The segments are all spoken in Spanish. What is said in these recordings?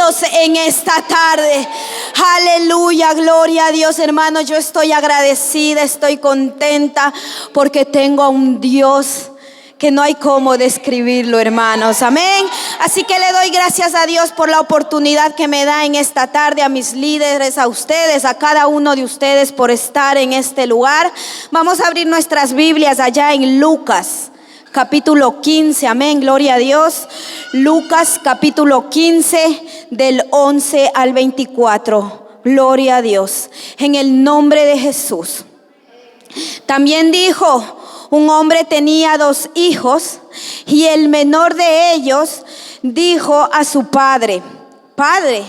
Dios en esta tarde. Aleluya, gloria a Dios, hermano. Yo estoy agradecida, estoy contenta porque tengo a un Dios que no hay cómo describirlo, hermanos. Amén. Así que le doy gracias a Dios por la oportunidad que me da en esta tarde, a mis líderes, a ustedes, a cada uno de ustedes por estar en este lugar. Vamos a abrir nuestras Biblias allá en Lucas capítulo 15, amén, gloria a Dios. Lucas capítulo 15 del 11 al 24, gloria a Dios, en el nombre de Jesús. También dijo: un hombre tenía 2 hijos, y el menor de ellos dijo a su padre: Padre,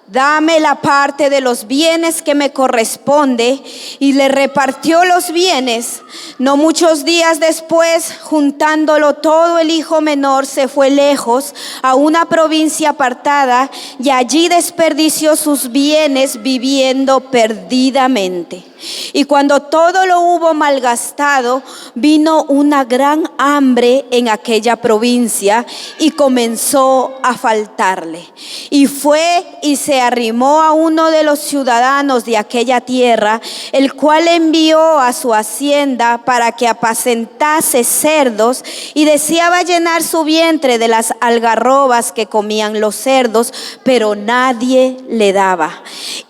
dame la parte de los bienes que me corresponde. Y le repartió los bienes. No muchos días después, juntándolo todo, el hijo menor se fue lejos a una provincia apartada, y allí desperdició sus bienes viviendo perdidamente. Y cuando todo lo hubo malgastado, vino una gran hambre en aquella provincia y comenzó a faltarle. Y fue y se arrimó a uno de los ciudadanos de aquella tierra, el cual envió a su hacienda para que apacentase cerdos, y deseaba llenar su vientre de las algarrobas que comían los cerdos, pero nadie le daba.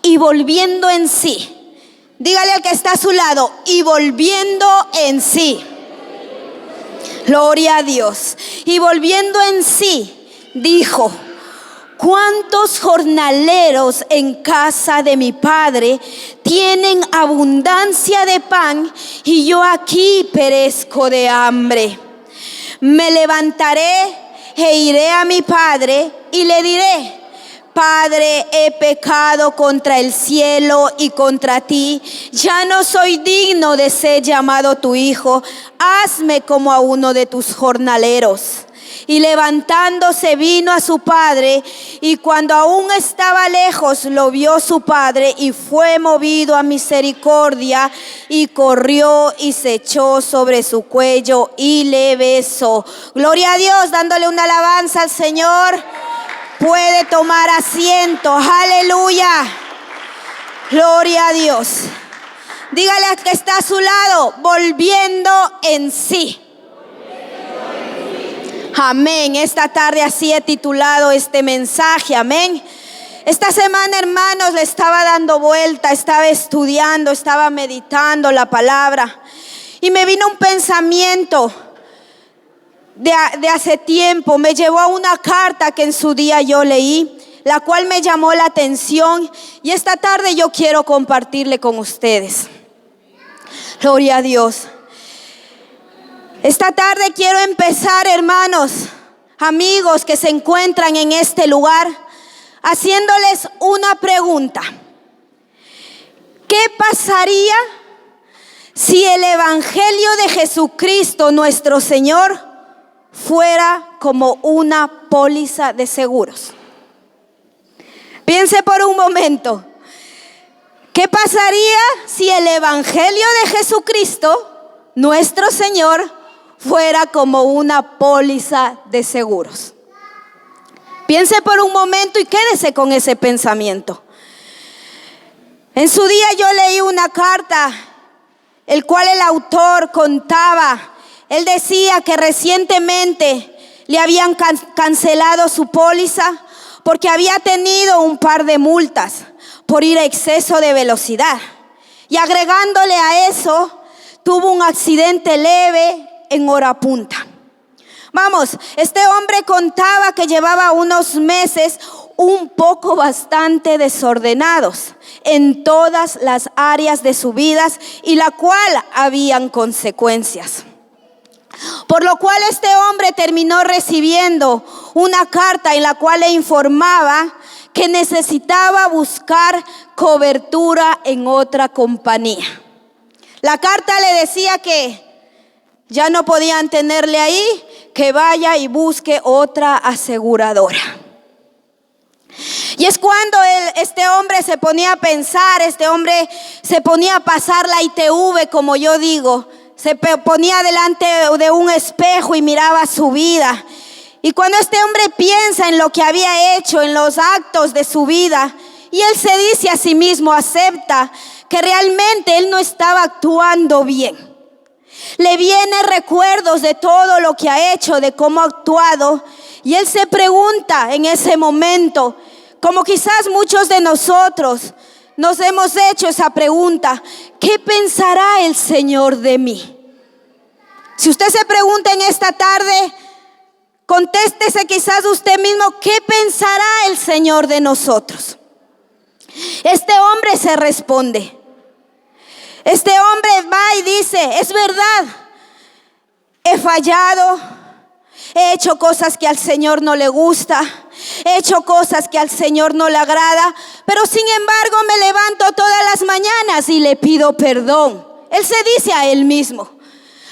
Y volviendo en sí, dígale al que está a su lado: y volviendo en sí. Gloria a Dios. Y volviendo en sí, dijo: ¿cuántos jornaleros en casa de mi padre tienen abundancia de pan, y yo aquí perezco de hambre? Me levantaré e iré a mi padre y le diré: Padre, he pecado contra el cielo y contra ti. Ya no soy digno de ser llamado tu hijo. Hazme como a uno de tus jornaleros. Y levantándose vino a su padre, y cuando aún estaba lejos lo vio su padre, y fue movido a misericordia, y corrió y se echó sobre su cuello y le besó. Gloria a Dios, dándole una alabanza al Señor. Puede tomar asiento. Aleluya. Gloria a Dios. Dígale al que está a su lado: volviendo en sí. Amén. Esta tarde así he titulado este mensaje. Amén. Esta semana, hermanos, le estaba dando vuelta, estaba estudiando, estaba meditando la palabra, y me vino un pensamiento de hace tiempo. Me llevó a una carta que en su día yo leí, la cual me llamó la atención, y esta tarde yo quiero compartirle con ustedes. Gloria a Dios. Esta tarde quiero empezar, hermanos, amigos que se encuentran en este lugar, haciéndoles una pregunta. ¿Qué pasaría si el evangelio de Jesucristo nuestro Señor fuera como una póliza de seguros? Piense por un momento. ¿Qué pasaría si el evangelio de Jesucristo nuestro Señor fuera como una póliza de seguros? Piense por un momento y quédese con ese pensamiento. En su día yo leí una carta, el cual el autor contaba. Él decía que recientemente le habían cancelado su póliza porque había tenido un par de multas por ir a exceso de velocidad. Y agregándole a eso, tuvo un accidente leve en hora punta. Vamos, este hombre contaba que llevaba unos meses un poco bastante desordenados en todas las áreas de su vida, y la cual habían consecuencias. Por lo cual este hombre terminó recibiendo una carta en la cual le informaba que necesitaba buscar cobertura en otra compañía. La carta le decía que ya no podían tenerle ahí, que vaya y busque otra aseguradora. Y es cuando este hombre se ponía a pensar, este hombre se ponía a pasar la ITV, como yo digo. Se ponía delante de un espejo y miraba su vida. Y cuando este hombre piensa en lo que había hecho, en los actos de su vida, y él se dice a sí mismo, acepta que realmente él no estaba actuando bien. Le vienen recuerdos de todo lo que ha hecho, de cómo ha actuado, y él se pregunta en ese momento, como quizás muchos de nosotros nos hemos hecho esa pregunta: ¿qué pensará el Señor de mí? Si usted se pregunta en esta tarde, contéstese quizás usted mismo, ¿qué pensará el Señor de nosotros? Este hombre se responde. Este hombre va y dice, es verdad, he fallado, he hecho cosas que al Señor no le gusta, he hecho cosas que al Señor no le agrada, pero sin embargo me levanto todas las mañanas y le pido perdón. Él se dice a él mismo,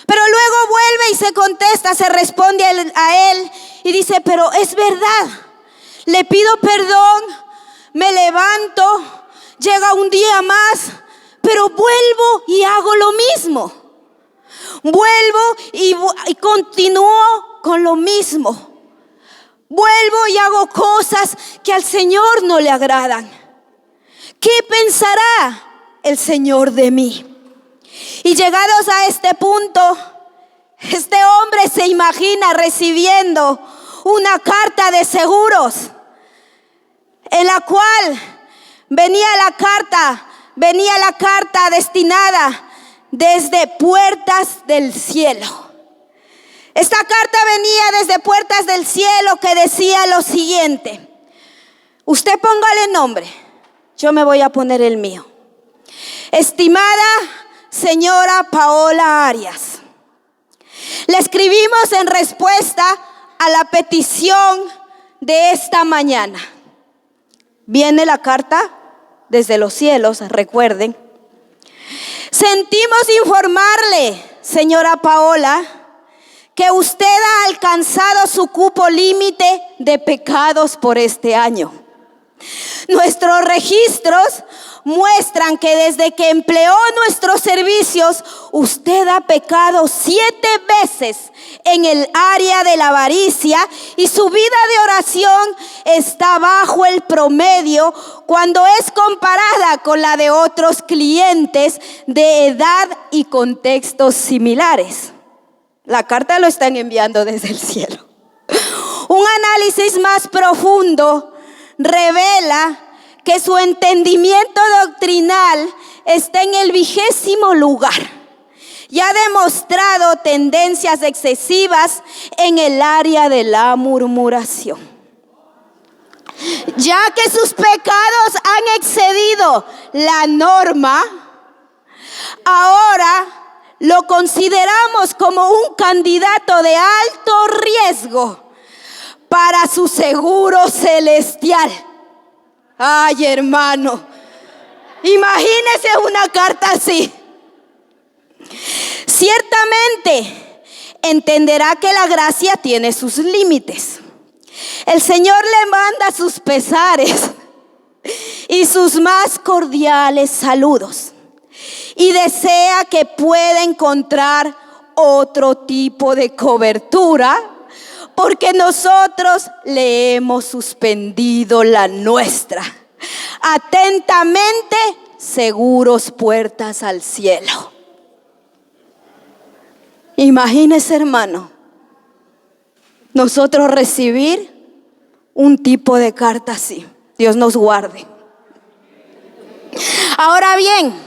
pero luego vuelve y se contesta, se responde a él y dice, pero es verdad, le pido perdón, me levanto, llega un día más, pero vuelvo y hago lo mismo. Vuelvo y continúo con lo mismo. Vuelvo y hago cosas que al Señor no le agradan. ¿Qué pensará el Señor de mí? Y llegados a este punto, este hombre se imagina recibiendo una carta de seguros, en la cual venía la carta destinada desde puertas del cielo. Esta carta venía desde puertas del cielo que decía lo siguiente. Usted póngale nombre, yo me voy a poner el mío. Estimada señora Paola Arias, le escribimos en respuesta a la petición de esta mañana. Viene la carta desde los cielos, recuerden. Sentimos informarle, señora Paola, que usted ha alcanzado su cupo límite de pecados por este año. Nuestros registros muestran que desde que empleó nuestros servicios, usted ha pecado 7 veces en el área de la avaricia y su vida de oración está bajo el promedio cuando es comparada con la de otros clientes de edad y contextos similares. La carta lo están enviando desde el cielo. Un análisis más profundo revela que su entendimiento doctrinal está en el 20º lugar y ha demostrado tendencias excesivas en el área de la murmuración. Ya que sus pecados han excedido la norma, ahora lo consideramos como un candidato de alto riesgo para su seguro celestial. Ay, hermano, imagínese una carta así. Ciertamente entenderá que la gracia tiene sus límites. El Señor le manda sus pesares y sus más cordiales saludos y desea que pueda encontrar otro tipo de cobertura, porque nosotros le hemos suspendido la nuestra. Atentamente, seguros puertas al cielo. Imagínese, hermano, nosotros recibir un tipo de carta así. Dios nos guarde. Ahora bien,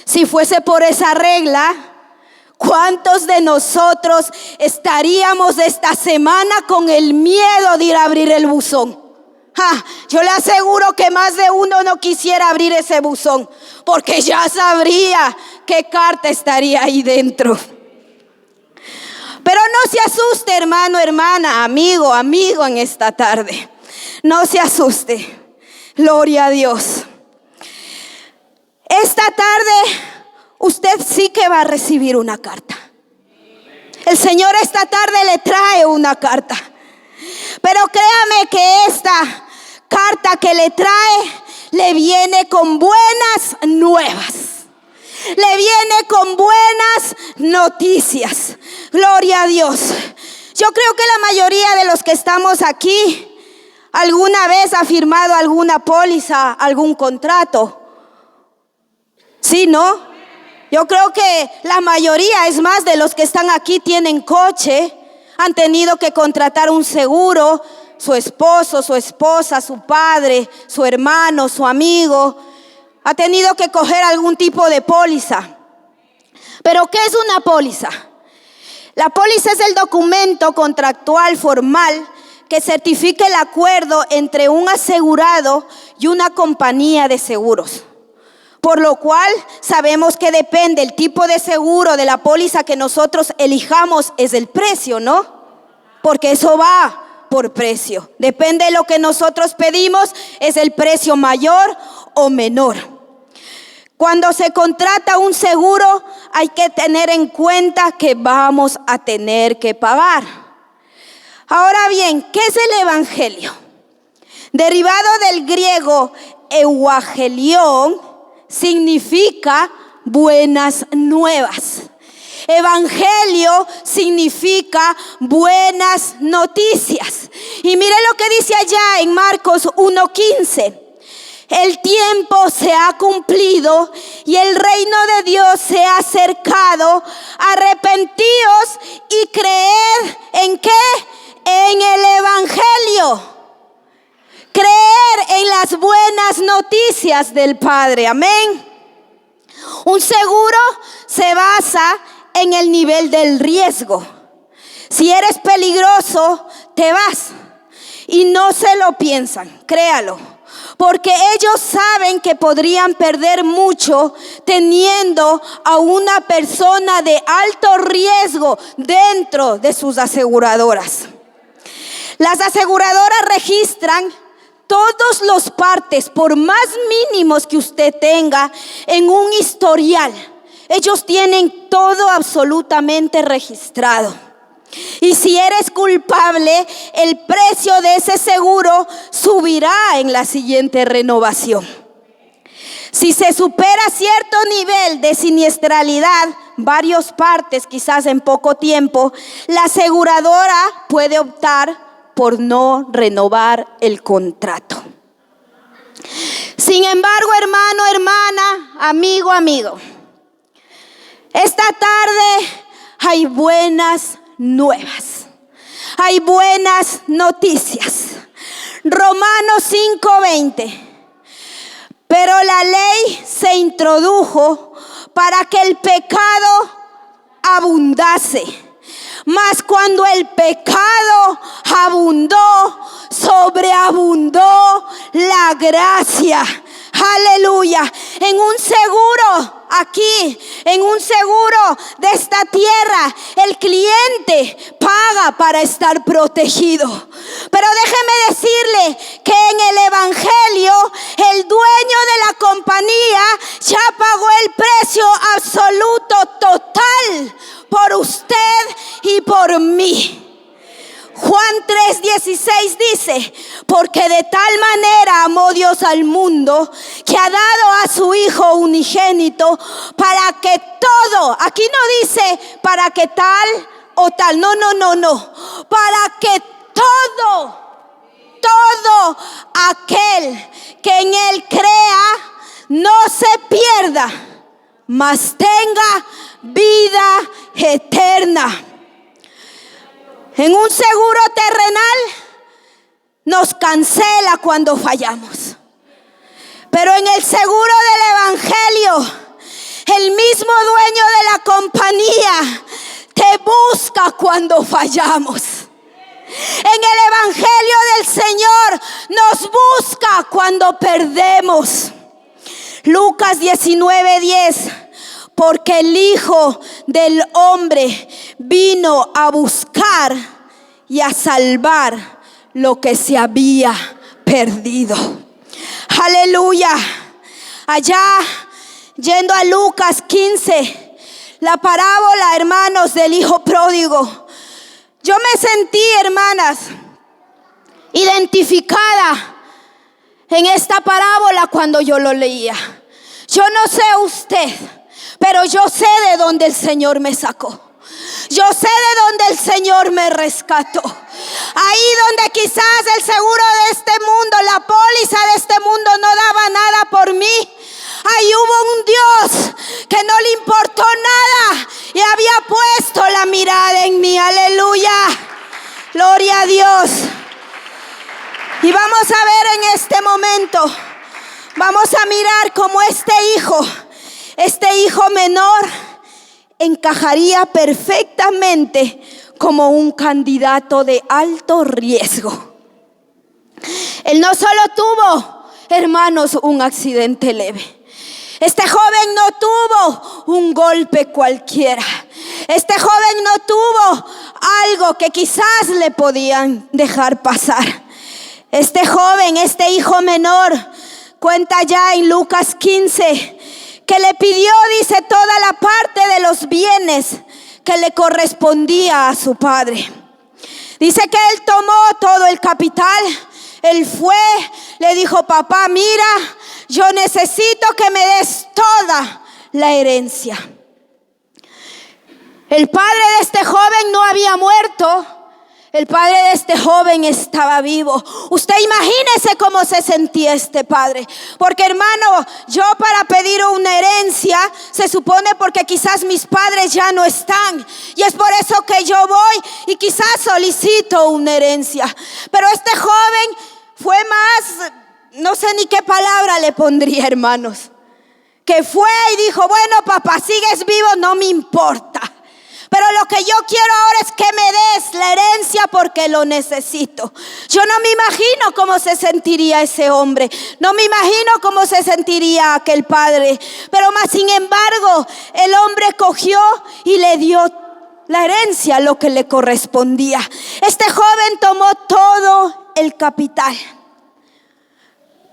si fuese por esa regla, ¿cuántos de nosotros estaríamos esta semana con el miedo de ir a abrir el buzón? Yo le aseguro que más de uno no quisiera abrir ese buzón, porque ya sabría qué carta estaría ahí dentro. Pero no se asuste, hermano, hermana, amigo, en esta tarde. No se asuste. Gloria a Dios. Esta tarde usted sí que va a recibir una carta. El Señor esta tarde le trae una carta. Pero créame que esta carta que le trae le viene con buenas nuevas. Le viene con buenas noticias. Gloria a Dios. Yo creo que la mayoría de los que estamos aquí alguna vez ha firmado alguna póliza, algún contrato. ¿Sí, no? Yo creo que la mayoría, es más, de los que están aquí tienen coche, han tenido que contratar un seguro, su esposo, su esposa, su padre, su hermano, su amigo, ha tenido que coger algún tipo de póliza. ¿Pero qué es una póliza? La póliza es el documento contractual formal que certifica el acuerdo entre un asegurado y una compañía de seguros. Por lo cual sabemos que depende el tipo de seguro de la póliza que nosotros elijamos, es el precio, ¿no? Porque eso va por precio. Depende de lo que nosotros pedimos, es el precio mayor o menor. Cuando se contrata un seguro, hay que tener en cuenta que vamos a tener que pagar. Ahora bien, ¿qué es el evangelio? Derivado del griego euangelion, significa buenas nuevas. Evangelio significa buenas noticias. Y mire lo que dice allá en Marcos 1:15. El tiempo se ha cumplido y el reino de Dios se ha acercado. Arrepentíos y creed ¿en qué? En el evangelio. Creer en las buenas noticias del Padre. Amén. Un seguro se basa en el nivel del riesgo. Si eres peligroso, te vas. Y no se lo piensan, créalo. Porque ellos saben que podrían perder mucho teniendo a una persona de alto riesgo dentro de sus aseguradoras. Las aseguradoras registran todos los partes, por más mínimos que usted tenga, en un historial. Ellos tienen todo absolutamente registrado. Y si eres culpable, el precio de ese seguro subirá en la siguiente renovación. Si se supera cierto nivel de siniestralidad, varios partes, quizás en poco tiempo, la aseguradora puede optar por no renovar el contrato. Sin embargo, hermano, hermana, amigo, amigo, esta tarde hay buenas nuevas, hay buenas noticias. Romanos 5:20. Pero la ley se introdujo para que el pecado abundase. Mas cuando el pecado abundó, sobreabundó la gracia. Aleluya. En un seguro aquí, en un seguro de esta tierra, el cliente paga para estar protegido. Pero déjeme decirle que en el evangelio, el dueño de la compañía ya pagó el precio absoluto, total, por usted y por mí. Juan 3:16 dice: porque de tal manera amó Dios al mundo, que ha dado a su Hijo unigénito, para que todo, aquí no dice para que tal o tal, no, para que todo aquel que en Él crea no se pierda, mas tenga vida eterna. En un seguro terrenal nos cancela cuando fallamos. Pero en el seguro del evangelio, el mismo dueño de la compañía te busca cuando fallamos. En el evangelio del Señor nos busca cuando perdemos. Lucas 19:10. Porque el Hijo del Hombre vino a buscar y a salvar lo que se había perdido. Aleluya. Allá, yendo a Lucas 15, la parábola, hermanos, del hijo pródigo. Yo me sentí, hermanas, identificada en esta parábola cuando yo lo leía. Yo no sé usted, pero yo sé de dónde el Señor me sacó. Yo sé de dónde el Señor me rescató. Ahí donde quizás el seguro de este mundo, la póliza de este mundo no daba nada por mí. Ahí hubo un Dios que no le importó nada y había puesto la mirada en mí. Aleluya. Gloria a Dios. Y vamos a ver en este momento, vamos a mirar cómo este hijo menor encajaría perfectamente como un candidato de alto riesgo. Él no solo tuvo, hermanos, un accidente leve. Este joven no tuvo un golpe cualquiera. Este joven no tuvo algo que quizás le podían dejar pasar. Este joven, este hijo menor, cuenta ya en Lucas 15, que le pidió, dice, toda la parte de los bienes que le correspondía a su padre. Dice que él tomó todo el capital. Él fue, le dijo: papá, mira, yo necesito que me des toda la herencia. El padre de este joven no había muerto. El padre de este joven estaba vivo. Usted imagínese cómo se sentía este padre. Porque, hermano, yo para pedir una herencia, se supone porque quizás mis padres ya no están. Y es por eso que yo voy y quizás solicito una herencia. Pero este joven fue más, no sé ni qué palabra le pondría, hermanos. Que fue y dijo: bueno, papá, sigues vivo, no me importa. Pero lo que yo quiero ahora es que me des la herencia porque lo necesito. Yo no me imagino cómo se sentiría ese hombre. No me imagino cómo se sentiría aquel padre. Pero más sin embargo, el hombre cogió y le dio la herencia, lo que le correspondía. Este joven tomó todo el capital.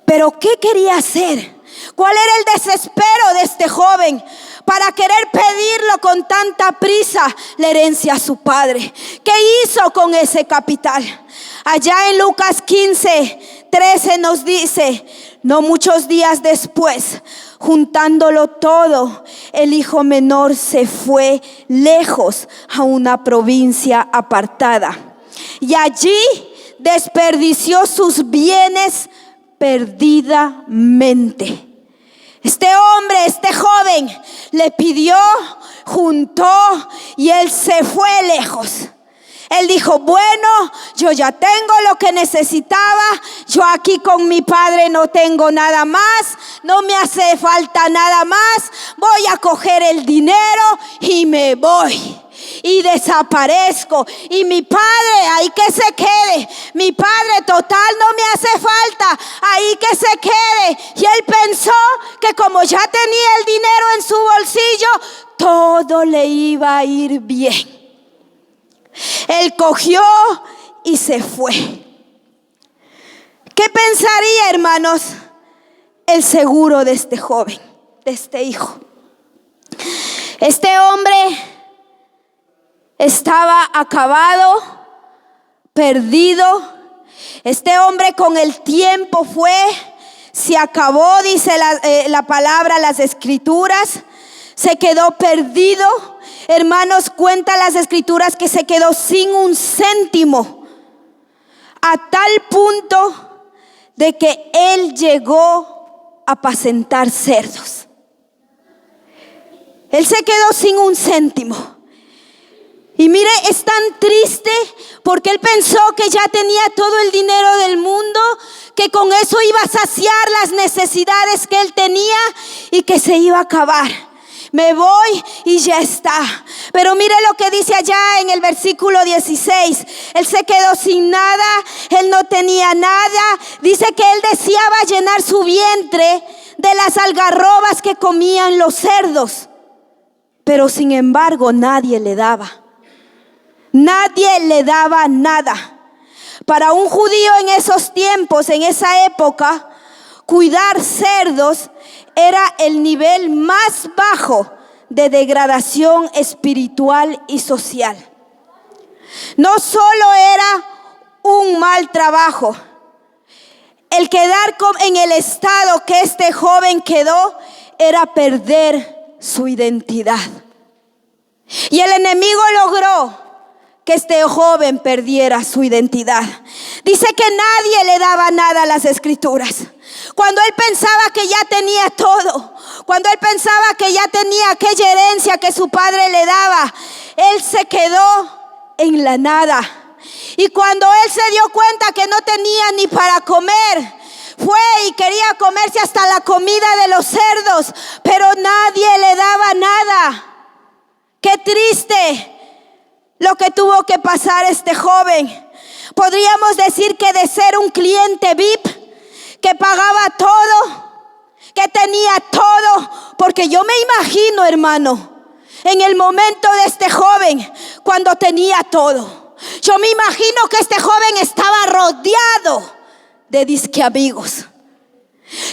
Pero ¿qué quería hacer? ¿Cuál era el desespero de este joven para querer pedirlo con tanta prisa la herencia a su padre? ¿Qué hizo con ese capital? Allá en Lucas 15:13 nos dice: no muchos días después, juntándolo todo, el hijo menor se fue lejos a una provincia apartada y allí desperdició sus bienes perdidamente. Este hombre, este joven, le pidió, juntó y él se fue lejos. Él dijo: bueno, yo ya tengo lo que necesitaba. Yo aquí con mi padre no tengo nada más. No me hace falta nada más. Voy a coger el dinero y me voy. Y desaparezco. Y mi padre, ahí que se quede. Mi padre, total, no me hace falta. Ahí que se quede. Y él pensó que como ya tenía el dinero en su bolsillo, todo le iba a ir bien. Él cogió y se fue. ¿Qué pensaría, hermanos, el seguro de este joven, de este hijo? Este hombre estaba acabado, perdido. Este hombre con el tiempo se acabó, dice la palabra, las escrituras. Se quedó perdido. Hermanos, cuenta las escrituras que se quedó sin un céntimo, a tal punto de que él llegó a apacentar cerdos. Él se quedó sin un céntimo. Y mire, es tan triste porque él pensó que ya tenía todo el dinero del mundo, que con eso iba a saciar las necesidades que él tenía y que se iba a acabar. Me voy y ya está. Pero mire lo que dice allá en el versículo 16. Él se quedó sin nada, él no tenía nada. Dice que él deseaba llenar su vientre de las algarrobas que comían los cerdos. Pero sin embargo nadie le daba. Nadie le daba nada. Para un judío en esos tiempos, en esa época, cuidar cerdos era el nivel más bajo de degradación espiritual y social. No solo era un mal trabajo, el quedar en el estado que este joven quedó era perder su identidad. Y el enemigo logró que este joven perdiera su identidad. Dice que nadie le daba nada a las escrituras. Cuando él pensaba que ya tenía todo, cuando él pensaba que ya tenía aquella herencia que su padre le daba, él se quedó en la nada. Y cuando él se dio cuenta que no tenía ni para comer, fue y quería comerse hasta la comida de los cerdos, pero nadie le daba nada. Qué triste lo que tuvo que pasar este joven. Podríamos decir que de ser un cliente VIP, que pagaba todo, que tenía todo, porque yo me imagino, hermano, en el momento de este joven, cuando tenía todo, yo me imagino que este joven estaba rodeado de disque amigos.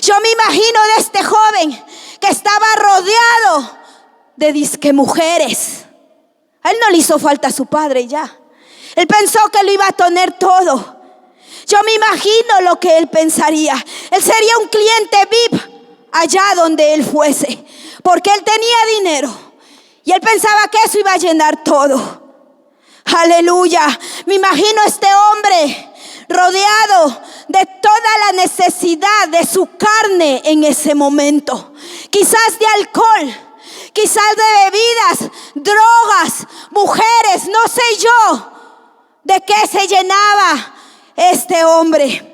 Yo me imagino de este joven que estaba rodeado de disque mujeres. A él no le hizo falta a su padre ya. Él pensó que lo iba a tener todo. Yo me imagino lo que él pensaría. Él sería un cliente VIP allá donde él fuese, porque él tenía dinero y él pensaba que eso iba a llenar todo. Aleluya. Me imagino a este hombre rodeado de toda la necesidad de su carne en ese momento. Quizás de alcohol, quizás de bebidas, drogas, mujeres, no sé yo de qué se llenaba este hombre.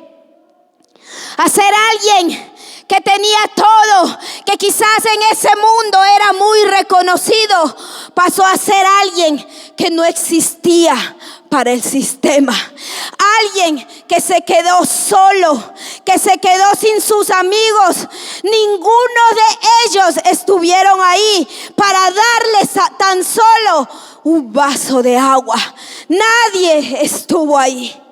A ser alguien que tenía todo, que quizás en ese mundo era muy reconocido, pasó a ser alguien que no existía para el sistema. Alguien que se quedó solo, que se quedó sin sus amigos. Ninguno de ellos estuvieron ahí para darles tan solo un vaso de agua. Nadie estuvo ahí.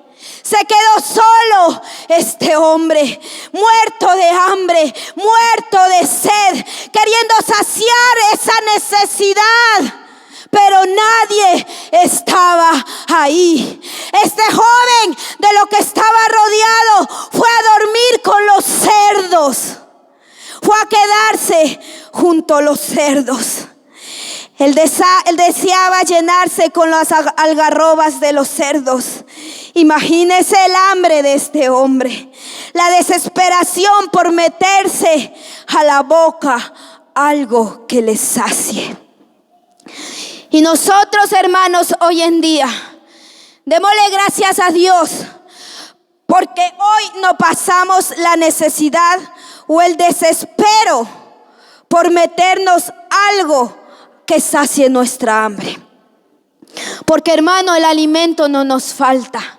Se quedó solo este hombre, muerto de hambre, muerto de sed, queriendo saciar esa necesidad. Pero nadie estaba ahí. Este joven, de lo que estaba rodeado, fue a dormir con los cerdos. Fue a quedarse junto a los cerdos. Él deseaba llenarse con las algarrobas de los cerdos. Imagínese el hambre de este hombre, la desesperación por meterse a la boca algo que le sacie. Y nosotros, hermanos, hoy en día, démosle gracias a Dios, porque hoy no pasamos la necesidad o el desespero por meternos algo que sacie nuestra hambre. Porque, hermano, el alimento no nos falta.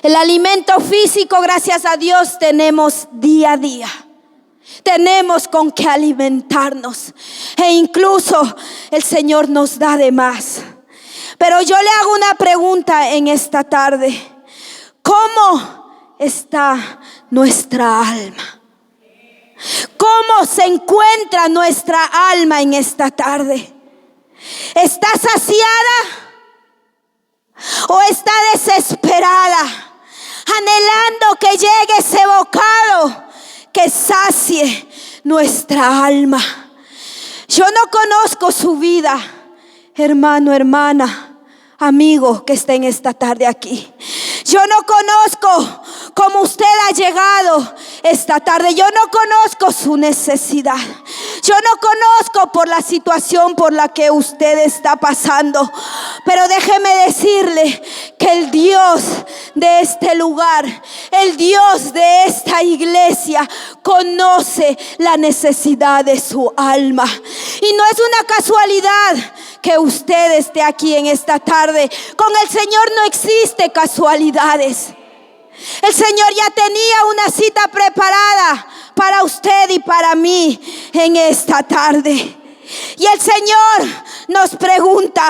El alimento físico, gracias a Dios, tenemos día a día. Tenemos con qué alimentarnos. E incluso el Señor nos da de más. Pero yo le hago una pregunta en esta tarde. ¿Cómo está nuestra alma? ¿Cómo se encuentra nuestra alma en esta tarde? ¿Está saciada o está desesperada, anhelando que llegue ese bocado que sacie nuestra alma? Yo no conozco su vida, hermano, hermana, amigo que está en esta tarde aquí. Yo no conozco cómo usted ha llegado esta tarde. Yo no conozco su necesidad. Yo no conozco por la situación por la que usted está pasando. Pero déjeme decirle que el Dios de este lugar, el Dios de esta iglesia, conoce la necesidad de su alma. Y no es una casualidad que usted esté aquí en esta tarde. Con el Señor no existe casualidades. El Señor ya tenía una cita preparada para usted y para mí en esta tarde. Y el Señor nos pregunta: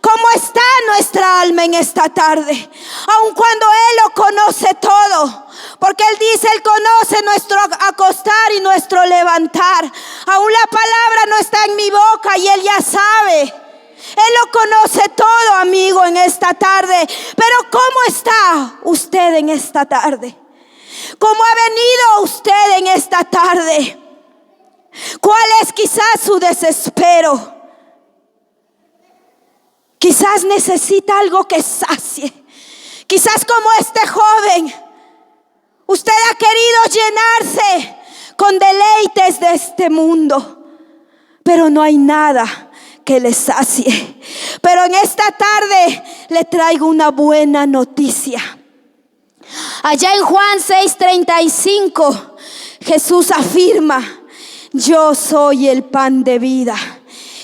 ¿cómo está nuestra alma en esta tarde? Aun cuando Él lo conoce todo, porque Él dice, Él conoce nuestro acostar y nuestro levantar. Aún la palabra no está en mi boca y Él ya sabe. Él lo conoce todo, amigo, en esta tarde. Pero ¿cómo está usted en esta tarde? ¿Cómo ha venido usted en esta tarde? ¿Cuál es quizás su desespero? Quizás necesita algo que sacie. Quizás como este joven, usted ha querido llenarse con deleites de este mundo, pero no hay nada que le sacie. Pero en esta tarde le traigo una buena noticia. Allá en Juan 6:35, Jesús afirma: yo soy el pan de vida.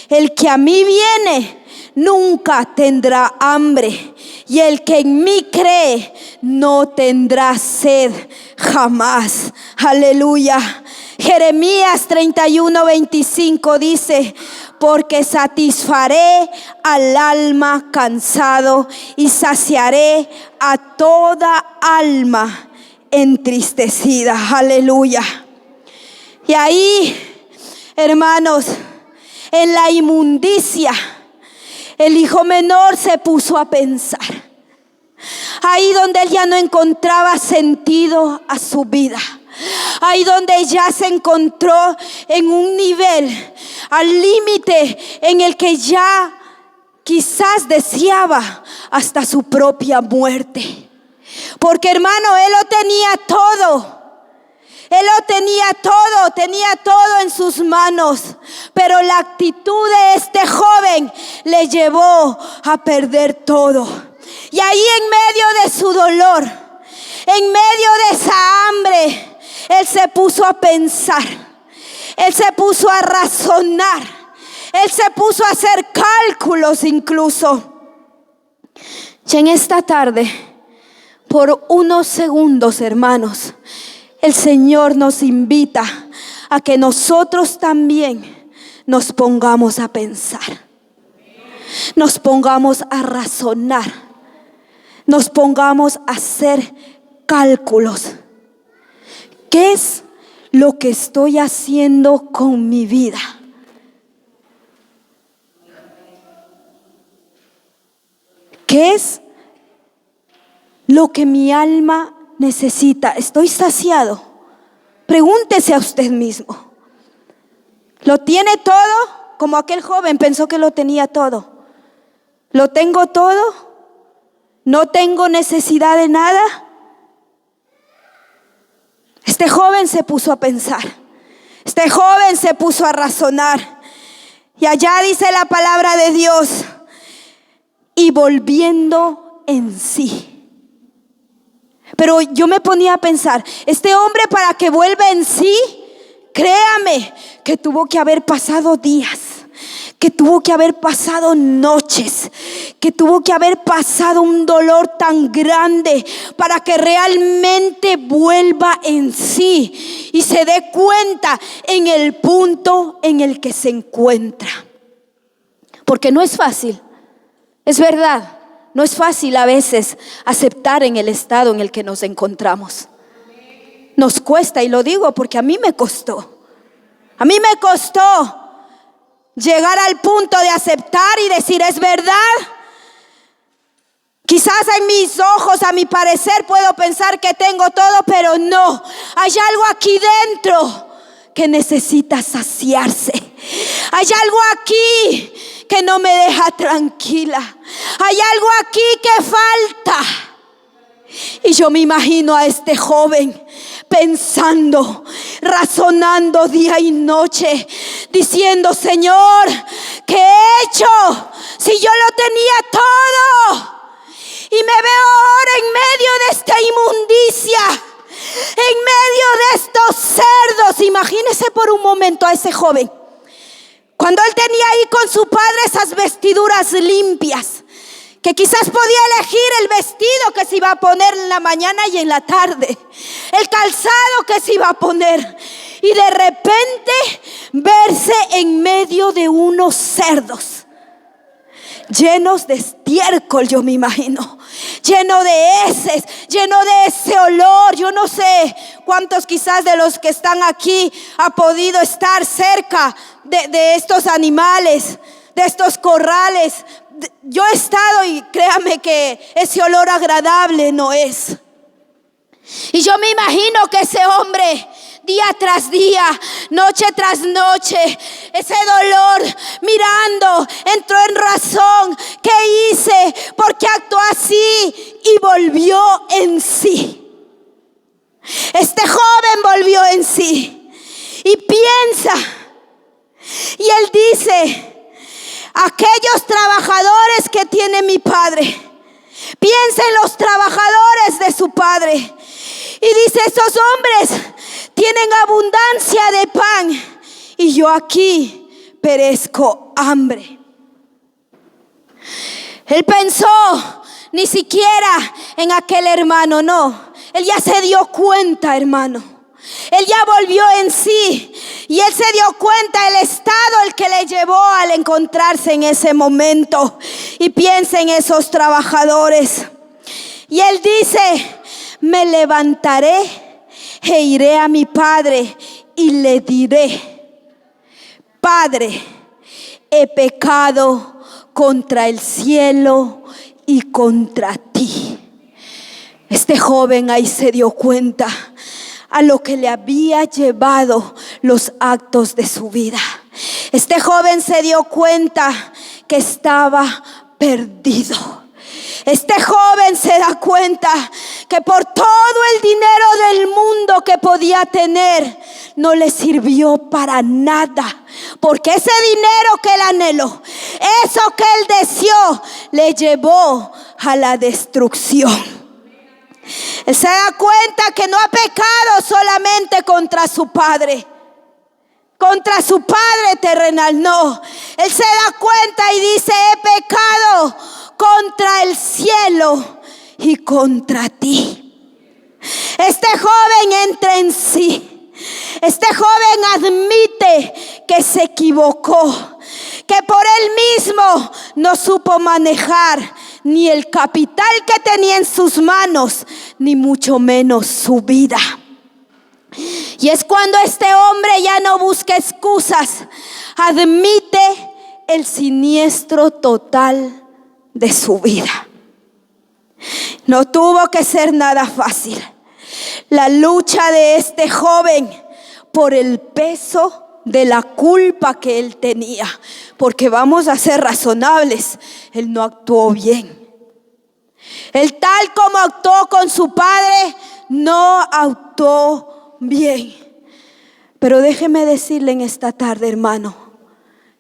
El que a mí viene nunca tendrá hambre, y el que en mí cree no tendrá sed jamás. Aleluya. Jeremías 31:25 dice: porque satisfaré al alma cansado y saciaré a toda alma entristecida. Aleluya. Y ahí, hermanos, en la inmundicia, el hijo menor se puso a pensar. Ahí donde él ya no encontraba sentido a su vida. Ahí donde ya se encontró en un nivel, al límite en el que ya quizás deseaba hasta su propia muerte. Porque, hermano, él lo tenía todo. Él lo tenía todo en sus manos. Pero la actitud de este joven le llevó a perder todo. Y ahí en medio de su dolor, en medio de esa hambre, él se puso a pensar. Él se puso a razonar. Él se puso a hacer cálculos incluso. Y en esta tarde, por unos segundos, hermanos, el Señor nos invita a que nosotros también nos pongamos a pensar. Nos pongamos a razonar. Nos pongamos a hacer cálculos. ¿Qué es lo que estoy haciendo con mi vida? ¿Qué es lo que mi alma necesita? ¿Estoy saciado? Pregúntese a usted mismo. ¿Lo tiene todo? Como aquel joven pensó que lo tenía todo. ¿Lo tengo todo? ¿No tengo necesidad de nada? Este joven se puso a pensar. Este joven se puso a razonar. Y allá dice la palabra de Dios: y volviendo en sí. Pero yo me ponía a pensar, este hombre, para que vuelva en sí, créame que tuvo que haber pasado días, que tuvo que haber pasado noches, que tuvo que haber pasado un dolor tan grande para que realmente vuelva en sí y se dé cuenta en el punto en el que se encuentra. Porque no es fácil, es verdad, no es fácil a veces aceptar en el estado en el que nos encontramos. Nos cuesta, y lo digo porque a mí me costó. A mí me costó llegar al punto de aceptar y decir: es verdad. Quizás en mis ojos, a mi parecer, puedo pensar que tengo todo, pero no. Hay algo aquí dentro que necesita saciarse. Hay algo aquí que no me deja tranquila. Hay algo aquí que falta. Y yo me imagino a este joven pensando, razonando día y noche, diciendo: Señor, ¿qué he hecho? Si yo lo tenía todo. Y me veo ahora en medio de esta inmundicia, en medio de estos cerdos. Imagínese por un momento a ese joven, cuando él tenía ahí con su padre esas vestiduras limpias, que quizás podía elegir el vestido que se iba a poner en la mañana y en la tarde, el calzado que se iba a poner, y de repente verse en medio de unos cerdos llenos de estiércol, yo me imagino, lleno de heces, lleno de ese olor. Yo no sé cuántos quizás de los que están aquí ha podido estar cerca de estos animales, de estos corrales. Yo he estado y créame que ese olor agradable no es. Y yo me imagino que ese hombre, día tras día, noche tras noche, ese dolor, mirando, entró en razón. ¿Qué hice? ¿Por qué actuó así? Y volvió en sí. Este joven volvió en sí y piensa. Y él dice: aquellos trabajadores que tiene mi padre, piensa en los trabajadores de su padre. Y dice: estos hombres tienen abundancia de pan y yo aquí perezco hambre. Él pensó ni siquiera en aquel hermano, no. Él ya se dio cuenta, hermano. Él ya volvió en sí y él se dio cuenta el estado el que le llevó al encontrarse en ese momento. Y piensa en esos trabajadores. Y él dice: me levantaré e iré a mi padre y le diré: Padre, he pecado contra el cielo y contra ti. Este joven ahí se dio cuenta a lo que le había llevado los actos de su vida. Este joven se dio cuenta que estaba perdido. Este joven se da cuenta que por todo el dinero del mundo que podía tener, no le sirvió para nada. Porque ese dinero que él anheló, eso que él deseó, le llevó a la destrucción. Él se da cuenta que no ha pecado solamente contra su padre, contra su padre terrenal, no. Él se da cuenta y dice: he pecado contra el cielo y contra ti. Este joven entra en sí. Este joven admite que se equivocó, que por él mismo no supo manejar ni el capital que tenía en sus manos, ni mucho menos su vida. Y es cuando este hombre ya no busca excusas, admite el siniestro total de su vida. No tuvo que ser nada fácil la lucha de este joven por el peso de la culpa que él tenía, porque vamos a ser razonables, él no actuó bien. Él, tal como actuó con su padre, no actuó bien. Pero déjeme decirle en esta tarde, hermano,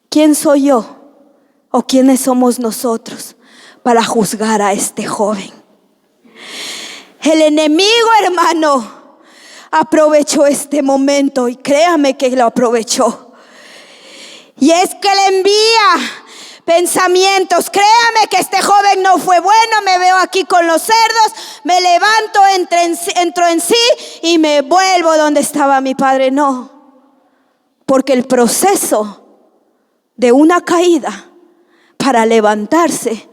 ¿quién soy yo o quiénes somos nosotros para juzgar a este joven? El enemigo, hermano, aprovechó este momento, y créame que lo aprovechó. Y es que le envía pensamientos. Créame que este joven no fue bueno. Me veo aquí con los cerdos, me levanto, entro en sí y me vuelvo donde estaba mi padre. No, porque el proceso de una caída para levantarse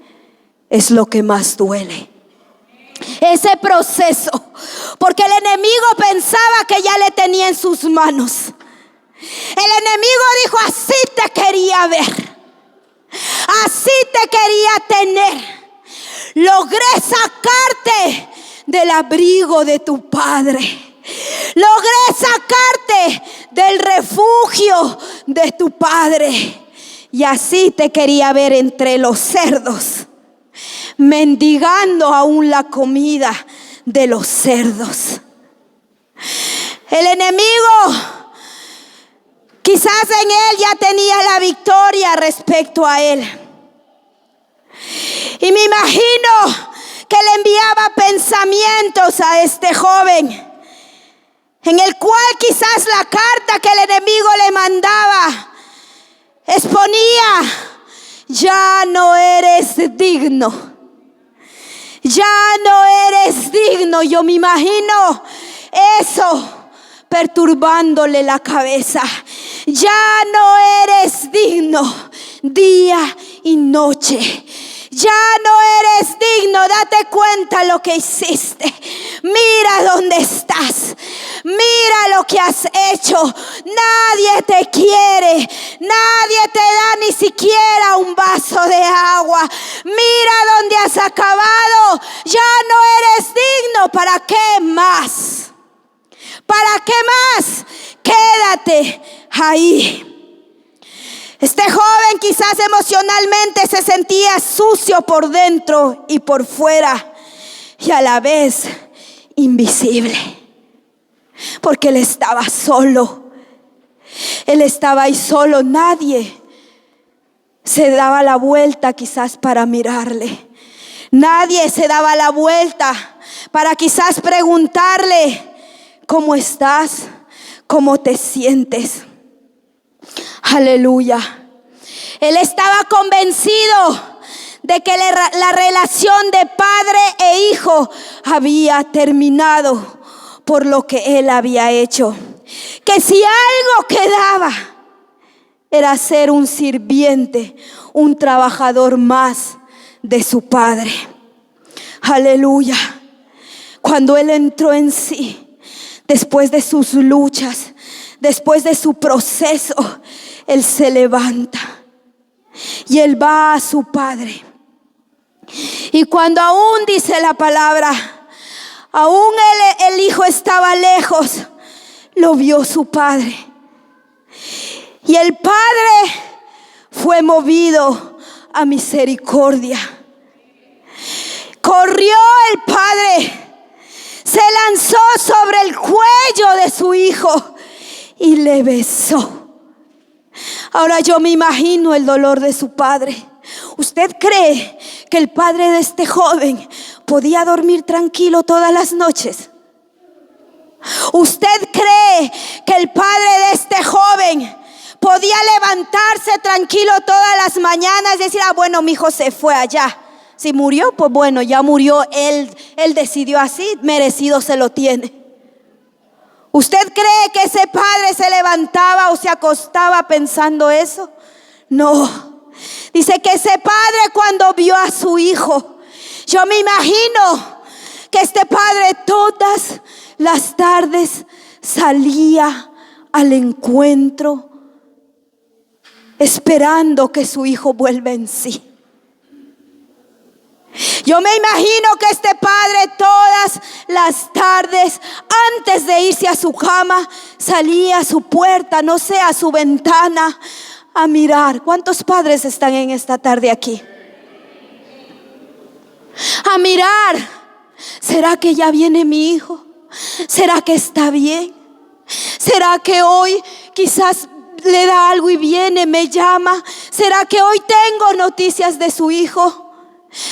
es lo que más duele. Ese proceso, porque el enemigo pensaba que ya le tenía en sus manos. El enemigo dijo: así te quería ver, así te quería tener. Logré sacarte del abrigo de tu padre, logré sacarte del refugio de tu padre, y así te quería ver entre los cerdos, mendigando aún la comida de los cerdos. El enemigo, quizás en él ya tenía la victoria respecto a él. Y me imagino que le enviaba pensamientos a este joven, en el cual quizás la carta que el enemigo le mandaba exponía: ya no eres digno. Ya no eres digno. Yo me imagino eso perturbándole la cabeza. Ya no eres digno día y noche. Ya no eres digno. Date cuenta lo que hiciste. Mira dónde estás. Mira lo que has hecho. Nadie te quiere. Nadie te da ni siquiera un vaso de agua. Mira dónde has acabado. Ya no eres digno. ¿Para qué más? ¿Para qué más? Quédate ahí. Este joven quizás emocionalmente se sentía sucio por dentro y por fuera, y a la vez invisible, porque él estaba solo. Él estaba ahí solo. Nadie se daba la vuelta quizás para mirarle. Nadie se daba la vuelta para quizás preguntarle: ¿cómo estás? ¿Cómo te sientes? Aleluya. Él estaba convencido de que la relación de padre e hijo había terminado por lo que él había hecho. Que si algo quedaba era ser un sirviente, un trabajador más de su padre. Aleluya. Cuando él entró en sí, después de sus luchas, después de su proceso, él se levanta y él va a su padre. Y cuando aún dice la palabra, aún el hijo estaba lejos, lo vio su padre. Y el padre fue movido a misericordia. Corrió el padre, se lanzó sobre el cuello de su hijo y le besó. Ahora yo me imagino el dolor de su padre. ¿Usted cree que el padre de este joven podía dormir tranquilo todas las noches? ¿Usted cree que el padre de este joven podía levantarse tranquilo todas las mañanas y decir: bueno, mi hijo se fue allá? Si murió, pues bueno, ya murió. Él decidió así, merecido se lo tiene. ¿Usted cree que ese padre se levantaba o se acostaba pensando eso? No. Dice que ese padre, cuando vio a su hijo, yo me imagino que este padre todas las tardes salía al encuentro, esperando que su hijo vuelva en sí. Yo me imagino que este padre todas las tardes, antes de irse a su cama, salía a su puerta, no sé, a su ventana, a mirar. ¿Cuántos padres están en esta tarde aquí? A mirar. ¿Será que ya viene mi hijo? ¿Será que está bien? ¿Será que hoy quizás le da algo y viene, me llama? ¿Será que hoy tengo noticias de su hijo?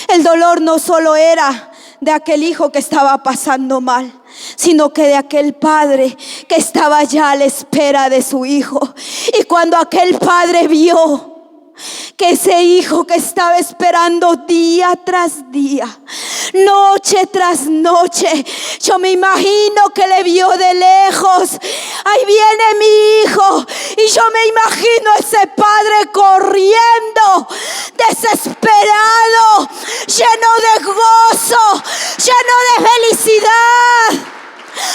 El dolor no solo era de aquel hijo que estaba pasando mal, sino que de aquel padre que estaba ya a la espera de su hijo. Y cuando aquel padre vio que ese hijo que estaba esperando día tras día, noche tras noche, yo me imagino que le vio de lejos. Ahí viene mi hijo. Y yo me imagino ese padre corriendo, desesperado, lleno de gozo, lleno de felicidad,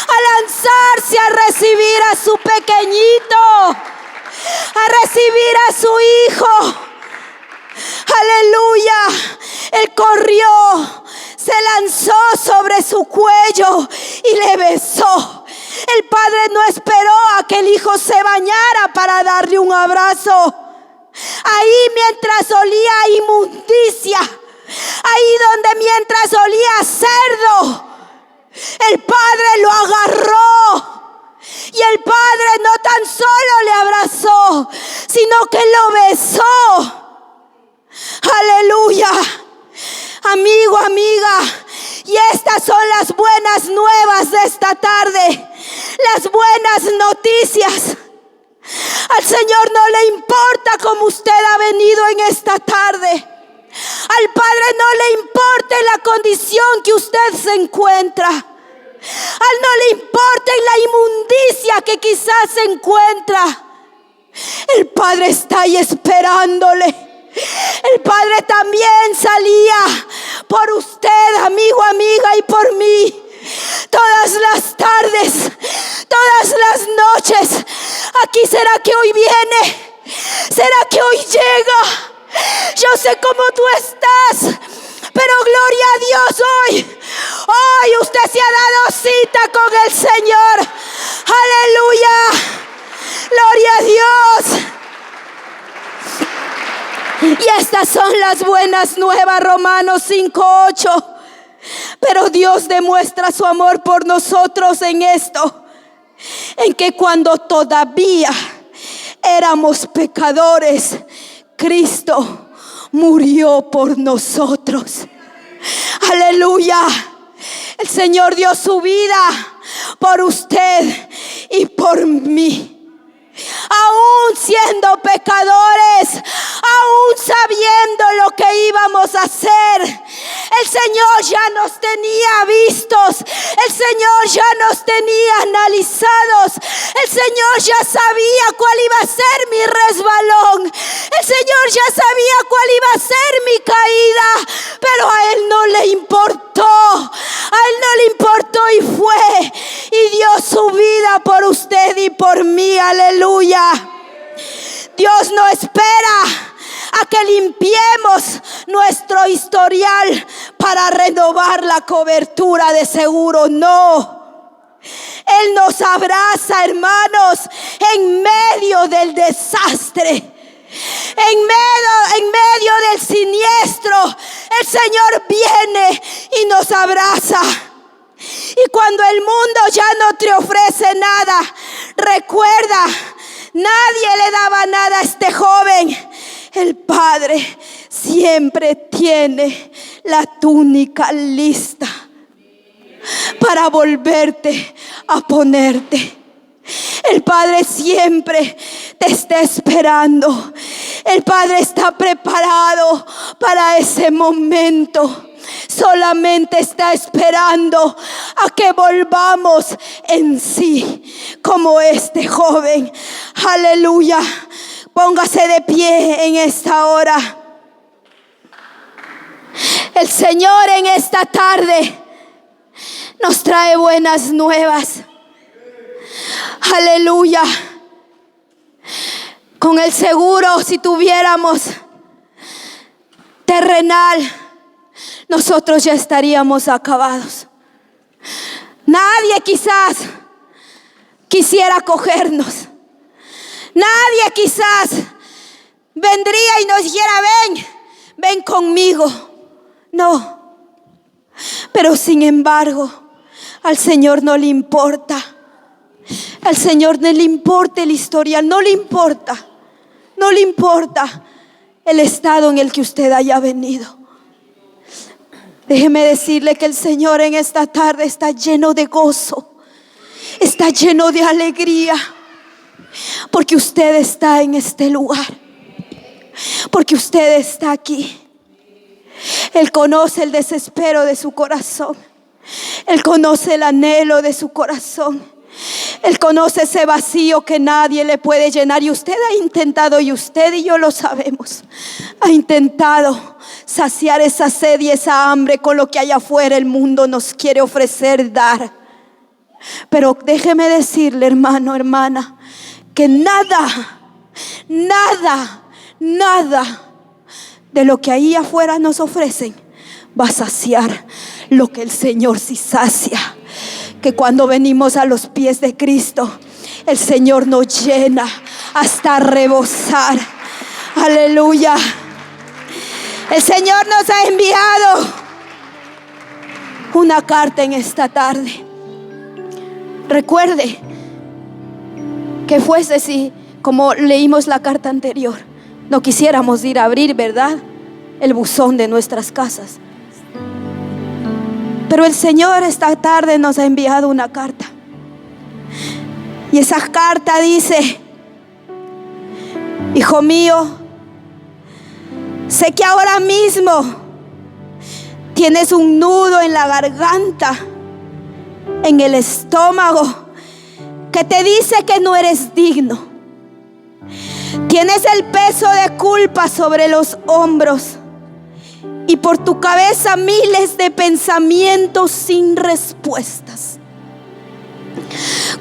a lanzarse a recibir a su pequeñito, a recibir a su hijo. Aleluya. Él corrió, se lanzó sobre su cuello y le besó. El padre no esperó a que el hijo se bañara para darle un abrazo. Ahí mientras olía a inmundicia, ahí donde mientras olía a cerdo, el padre lo agarró. Y el padre no tan solo le abrazó, sino que lo besó. Aleluya. Amigo, amiga, y estas son las buenas nuevas de esta tarde, las buenas noticias. Al Señor no le importa cómo usted ha venido en esta tarde. Al Padre no le importa en la condición que usted se encuentra. A Él no le importa en la inmundicia que quizás se encuentra. El Padre está ahí esperándole. El Padre también salía por usted, amigo, amiga, y por mí. Todas las tardes, todas las noches. Aquí será que hoy viene, será que hoy llega. Yo sé cómo tú estás, pero gloria a Dios hoy usted se ha dado cita con el Señor. Aleluya, gloria a Dios. Y estas son las buenas nuevas, Romanos 5:8. Pero Dios demuestra su amor por nosotros en esto, en que cuando todavía éramos pecadores, Cristo murió por nosotros. Aleluya. El Señor dio su vida por usted y por mí. Aún siendo pecadores, aún sabiendo lo que íbamos a hacer, el Señor ya nos tenía vistos, el Señor ya nos tenía analizados, el Señor ya sabía cuál iba a ser mi resbalón, el Señor ya sabía cuál iba a ser mi caída, pero a Él no le importó, a Él no le importó y fue y dio su vida por usted y por mí. Aleluya. Dios no espera a que limpiemos nuestro historial para renovar la cobertura de seguro. No. Él nos abraza, hermanos, en medio del desastre, en medio del siniestro. El Señor viene y nos abraza. Y cuando el mundo ya no te ofrece nada, recuerda, nadie le daba nada a este joven. El Padre siempre tiene la túnica lista para volverte a ponerte. El Padre siempre te está esperando. El Padre está preparado para ese momento. Solamente está esperando a que volvamos en sí como este joven. Aleluya. Póngase de pie en esta hora. El Señor en esta tarde nos trae buenas nuevas. Aleluya. Con el seguro, si tuviéramos terrenal, nosotros ya estaríamos acabados. Nadie quizás quisiera cogernos. Nadie quizás vendría y nos dijera: ven conmigo. No. Pero sin embargo, al Señor no le importa. Al Señor no le importa el historial, no le importa el estado en el que usted haya venido. Déjeme decirle que el Señor en esta tarde está lleno de gozo, está lleno de alegría, porque usted está en este lugar, porque usted está aquí. Él conoce el desespero de su corazón, Él conoce el anhelo de su corazón. Él conoce ese vacío que nadie le puede llenar. Y usted ha intentado, y usted y yo lo sabemos, ha intentado saciar esa sed y esa hambre con lo que allá afuera el mundo nos quiere ofrecer, dar. Pero déjeme decirle, hermano, hermana, que nada de lo que ahí afuera nos ofrecen va a saciar lo que el Señor sí sacia. Que cuando venimos a los pies de Cristo, el Señor nos llena hasta rebosar. Aleluya. El Señor nos ha enviado una carta en esta tarde. Recuerde que fuese si, como leímos la carta anterior, no quisiéramos ir a abrir, ¿verdad?, el buzón de nuestras casas. Pero el Señor esta tarde nos ha enviado una carta. Y esa carta dice: hijo mío, sé que ahora mismo tienes un nudo en la garganta, en el estómago, que te dice que no eres digno. Tienes el peso de culpa sobre los hombros y por tu cabeza miles de pensamientos sin respuestas.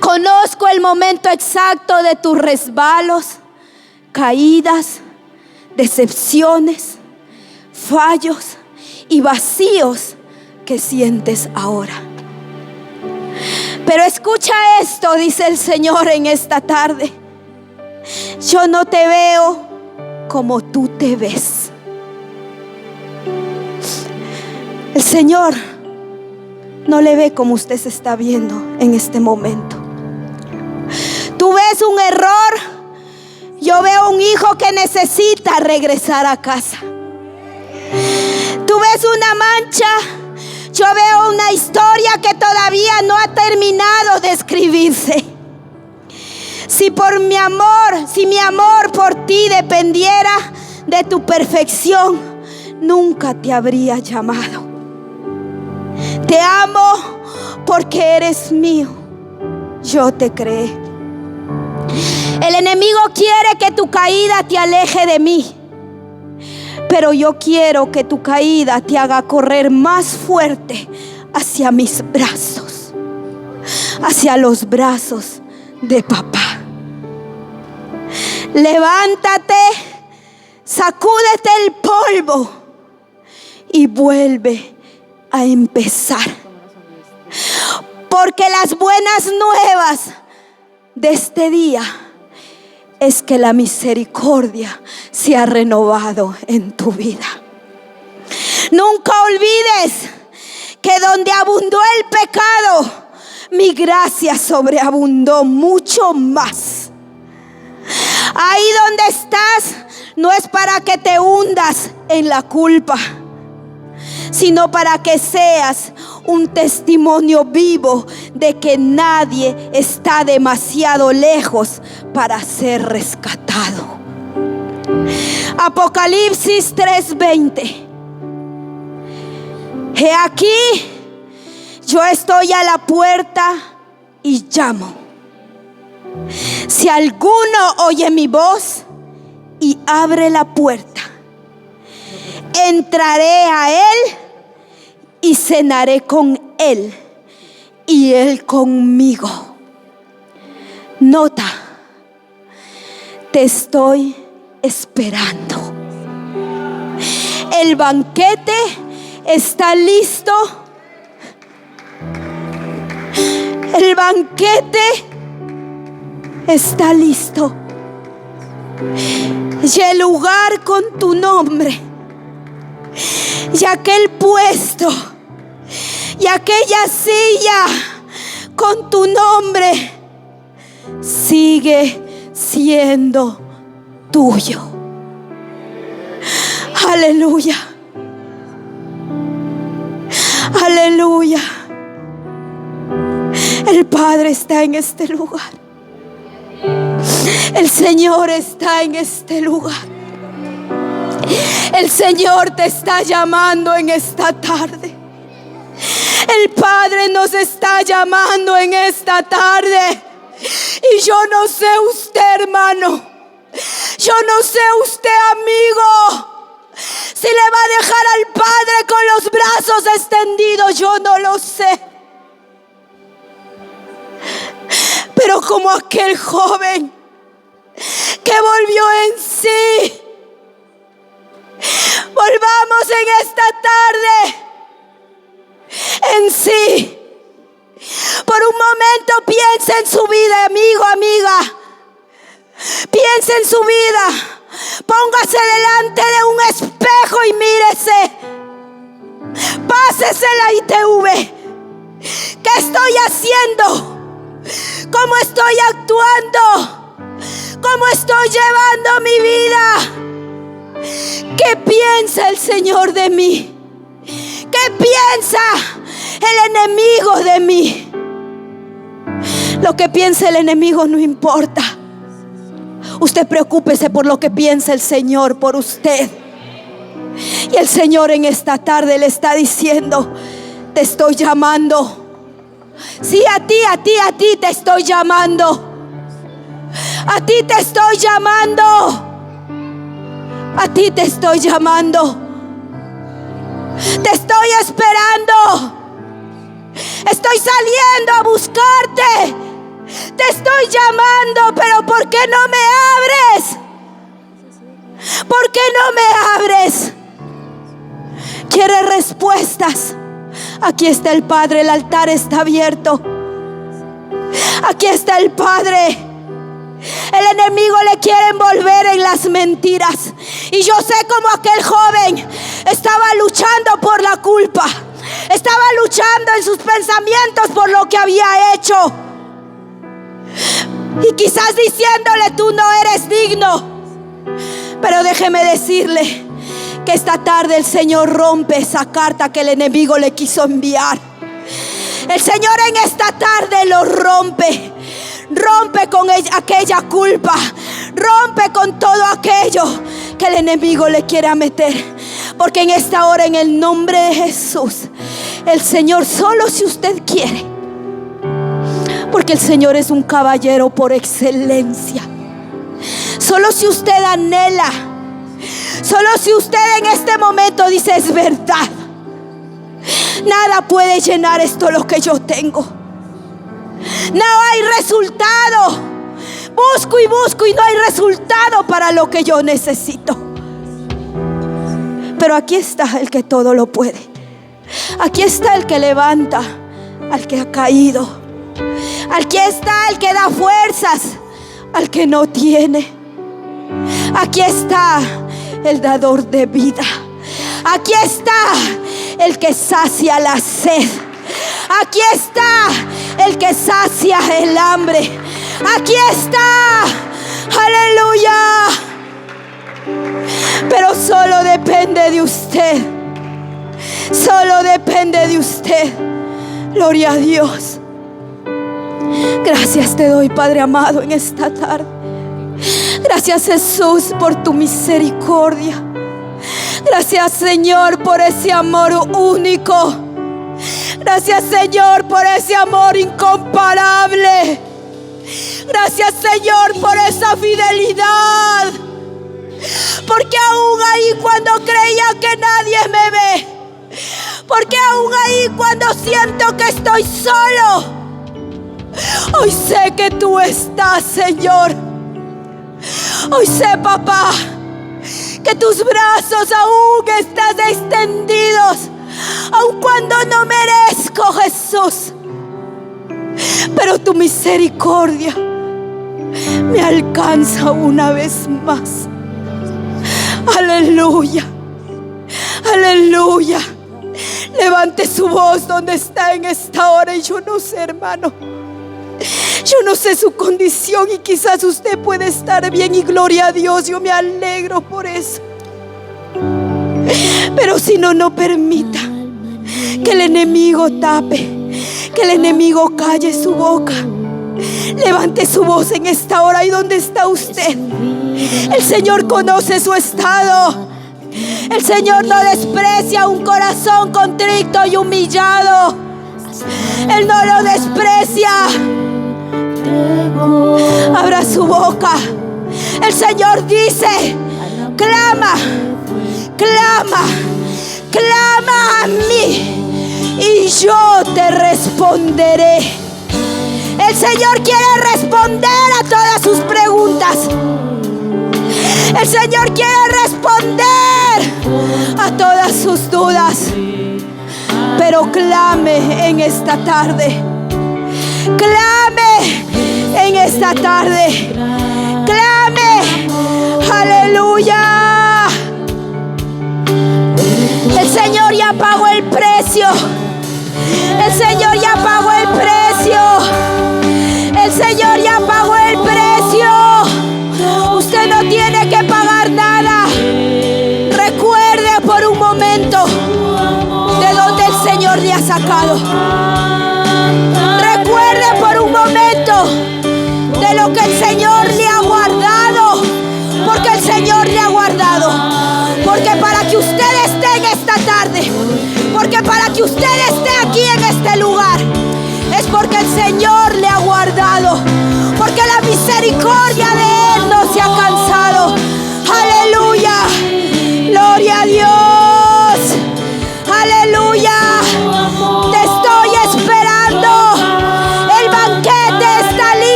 Conozco el momento exacto de tus resbalos, caídas, decepciones, fallos y vacíos que sientes ahora. Pero escucha esto, dice el Señor en esta tarde. Yo no te veo como tú te ves. El Señor no le ve como usted se está viendo en este momento. Tú ves un error, yo veo un hijo que necesita regresar a casa. Tú ves una mancha, yo veo una historia que todavía no ha terminado de escribirse. Si mi amor por ti dependiera de tu perfección, nunca te habría llamado. Te amo porque eres mío. Yo te creé. El enemigo quiere que tu caída te aleje de mí, pero yo quiero que tu caída te haga correr más fuerte hacia mis brazos, hacia los brazos de papá. Levántate, sacúdete el polvo y vuelve a empezar. Porque las buenas nuevas de este día es que la misericordia se ha renovado en tu vida. Nunca olvides que donde abundó el pecado, mi gracia sobreabundó mucho más. Ahí donde estás no es para que te hundas en la culpa, sino para que seas un testimonio vivo de que nadie está demasiado lejos para ser rescatado. Apocalipsis 3:20. He aquí, yo estoy a la puerta y llamo. Si alguno oye mi voz y abre la puerta, entraré a él y cenaré con él y él conmigo. Nota, te estoy esperando. El banquete está listo. El banquete está listo. Y el lugar con tu nombre, y aquel puesto, y aquella silla con tu nombre sigue siendo tuyo. Aleluya. Aleluya. El Padre está en este lugar. El Señor está en este lugar. El Señor te está llamando en esta tarde. El Padre nos está llamando en esta tarde. Y yo no sé usted, hermano, yo no sé usted, amigo, si le va a dejar al Padre con los brazos extendidos. Yo no lo sé. Pero como aquel joven que volvió en sí, volvamos en esta tarde en sí. Por un momento piensa en su vida, amigo, amiga. Piensa en su vida. Póngase delante de un espejo y mírese. Pásese la ITV. ¿Qué estoy haciendo? ¿Cómo estoy actuando? ¿Cómo estoy llevando mi vida? ¿Qué piensa el Señor de mí? ¿Qué piensa el enemigo de mí? Lo que piensa el enemigo no importa. Usted preocúpese por lo que piensa el Señor por usted. Y el Señor en esta tarde le está diciendo: te estoy llamando. Sí, a ti te estoy llamando. A ti te estoy llamando. A ti te estoy llamando. Te estoy esperando. Estoy saliendo a buscarte. Te estoy llamando, pero ¿por qué no me abres? ¿Por qué no me abres? ¿Quieres respuestas? Aquí está el Padre, el altar está abierto. Aquí está el Padre. El enemigo le quiere envolver en las mentiras. Y yo sé cómo aquel joven estaba luchando por la culpa. Estaba luchando en sus pensamientos por lo que había hecho. Y quizás diciéndole: tú no eres digno. Pero déjeme decirle que esta tarde el Señor rompe esa carta que el enemigo le quiso enviar. El Señor en esta tarde lo rompe. Rompe con aquella culpa. Rompe con todo aquello que el enemigo le quiera meter. Porque en esta hora, en el nombre de Jesús, el Señor, solo si usted quiere, porque el Señor es un caballero por excelencia, solo si usted anhela, solo si usted en este momento dice: es verdad, nada puede llenar esto lo que yo tengo. No hay resultado. Busco y busco y no hay resultado para lo que yo necesito. Pero aquí está el que todo lo puede. Aquí está el que levanta al que ha caído. Aquí está el que da fuerzas al que no tiene. Aquí está el dador de vida. Aquí está el que sacia la sed. Aquí está el que sacia el hambre. Aquí está. Aleluya. Pero solo depende de usted. Solo depende de usted. Gloria a Dios. Gracias te doy, Padre amado, en esta tarde. Gracias, Jesús, por tu misericordia. Gracias, Señor, por ese amor único. Gracias, Señor, por ese amor incomparable. Gracias, Señor, por esa fidelidad. Porque aún ahí cuando creía que nadie me ve, porque aún ahí cuando siento que estoy solo, hoy sé que tú estás, Señor. Hoy sé, papá, que tus brazos aún están extendidos, aun cuando no merezco, Jesús. Pero tu misericordia me alcanza una vez más. Aleluya. Aleluya. Levante su voz donde está en esta hora. Y yo no sé, hermano, yo no sé su condición y quizás usted puede estar bien y gloria a Dios, yo me alegro por eso. Pero si no, no permita que el enemigo tape, que el enemigo calle su boca. Levante su voz en esta hora. ¿Y dónde está usted? El Señor conoce su estado. El Señor no desprecia un corazón contrito y humillado. Él no lo desprecia. Abra su boca. El Señor dice: clama, clama, clama a mí y yo te responderé. El Señor quiere responder a todas sus preguntas. El Señor quiere responder a todas sus dudas. Pero clame en esta tarde. Clame en esta tarde. Clame. Aleluya. El Señor ya pagó el precio. El Señor ya pagó el precio. El Señor ya pagó el precio. Usted no tiene que pagar nada. Recuerde por un momento de dónde el Señor le ha sacado. Recuerde por un momento de lo que el Señor le ha guardado. Porque el Señor le ha guardado. Porque para que usted esté en esta tarde, porque para que usted esté aquí en este lugar, es porque el Señor le ha guardado. Porque la misericordia de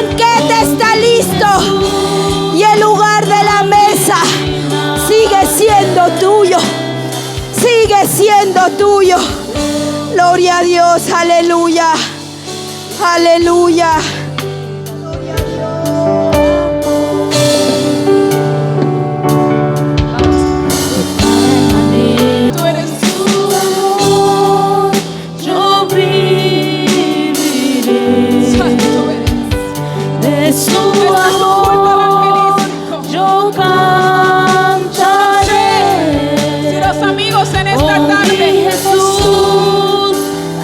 banquete está listo y el lugar de la mesa sigue siendo tuyo. Sigue siendo tuyo. Gloria a Dios. Aleluya. Aleluya. Tú eres su amor, yo viviré. Santo eres. De su amor yo cantaré. Si los amigos en esta tarde Jesús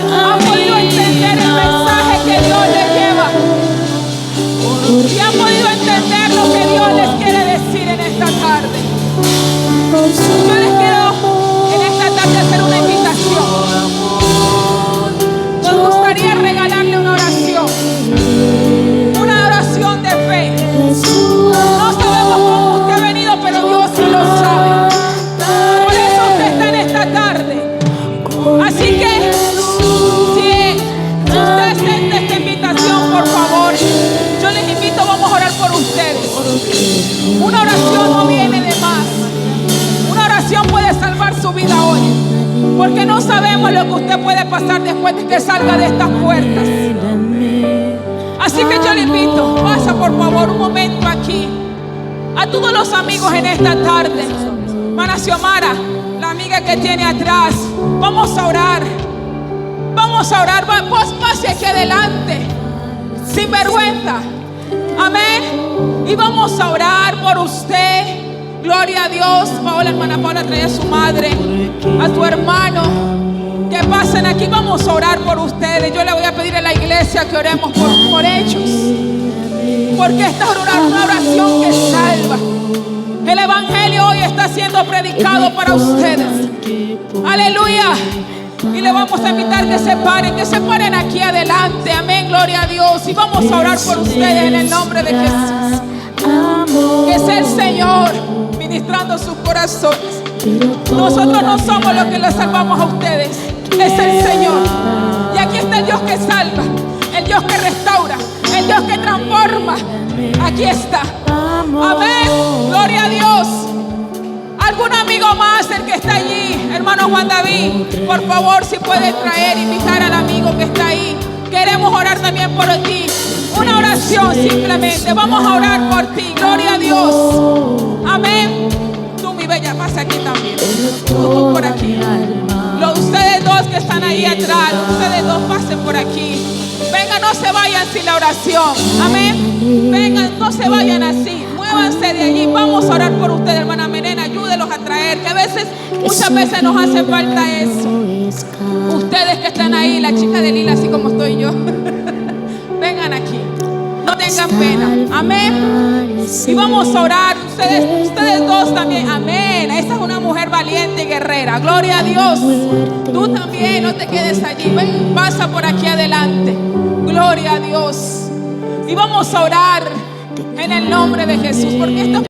han podido entender el mensaje que Dios les lleva, y han podido entender lo que Dios les quiere decir en esta tarde, yo les quiero en esta tarde hacer una invitación. Nos gustaría regalarle una oración de fe. No sabemos cómo usted ha venido, pero Dios sí lo sabe. Por eso usted está en esta tarde. Así que si usted siente esta invitación, por favor, yo les invito, vamos a orar por ustedes. Una oración no viene de más. Una oración puede salvar su vida hoy, porque no sabemos lo que usted puede pasar después de que salga de estas puertas. Así que yo le invito, pasa por favor un momento aquí. A todos los amigos en esta tarde, Mana Xiomara, la amiga que tiene atrás, vamos a orar. Vamos a orar, pase aquí adelante, sin vergüenza. Amén. Y vamos a orar por usted. Gloria a Dios. Paola, hermana Paola, trae a su madre, a tu hermano, que pasen aquí. Vamos a orar por ustedes. Yo le voy a pedir a la iglesia que oremos por ellos, porque esta es una oración que salva. El evangelio hoy está siendo predicado para ustedes. Aleluya. Y le vamos a invitar que se paren aquí adelante. Amén, gloria a Dios. Y vamos a orar por ustedes en el nombre de Jesús. Que es el Señor ministrando sus corazones. Nosotros no somos los que les salvamos a ustedes, es el Señor. Y aquí está el Dios que salva, el Dios que restaura, el Dios que transforma. Aquí está. Amén, gloria a Dios. ¿Algún amigo más, el que está allí? Hermano Juan David, por favor, si puede traer, invitar al amigo que está ahí. Queremos orar también por ti. Una oración simplemente. Vamos a orar por ti. Gloria a Dios. Amén. Tú, mi bella, pasa aquí también. Tú por aquí. Ustedes dos que están ahí atrás, ustedes dos pasen por aquí. Vengan, no se vayan sin la oración. Amén. Vengan, no se vayan así. Muévanse de allí. Vamos a orar por ustedes, hermana Menena. Ayúdelos a traer, que muchas veces nos hace falta eso. Ustedes que están ahí, la chica de lila, así como estoy yo. Vengan aquí. No tengan pena. Amén. Y vamos a orar. Ustedes dos también. Amén. Esa es una mujer valiente y guerrera. Gloria a Dios. Tú también, no te quedes allí. Ven, pasa por aquí adelante. Gloria a Dios. Y vamos a orar en el nombre de Jesús, porque esto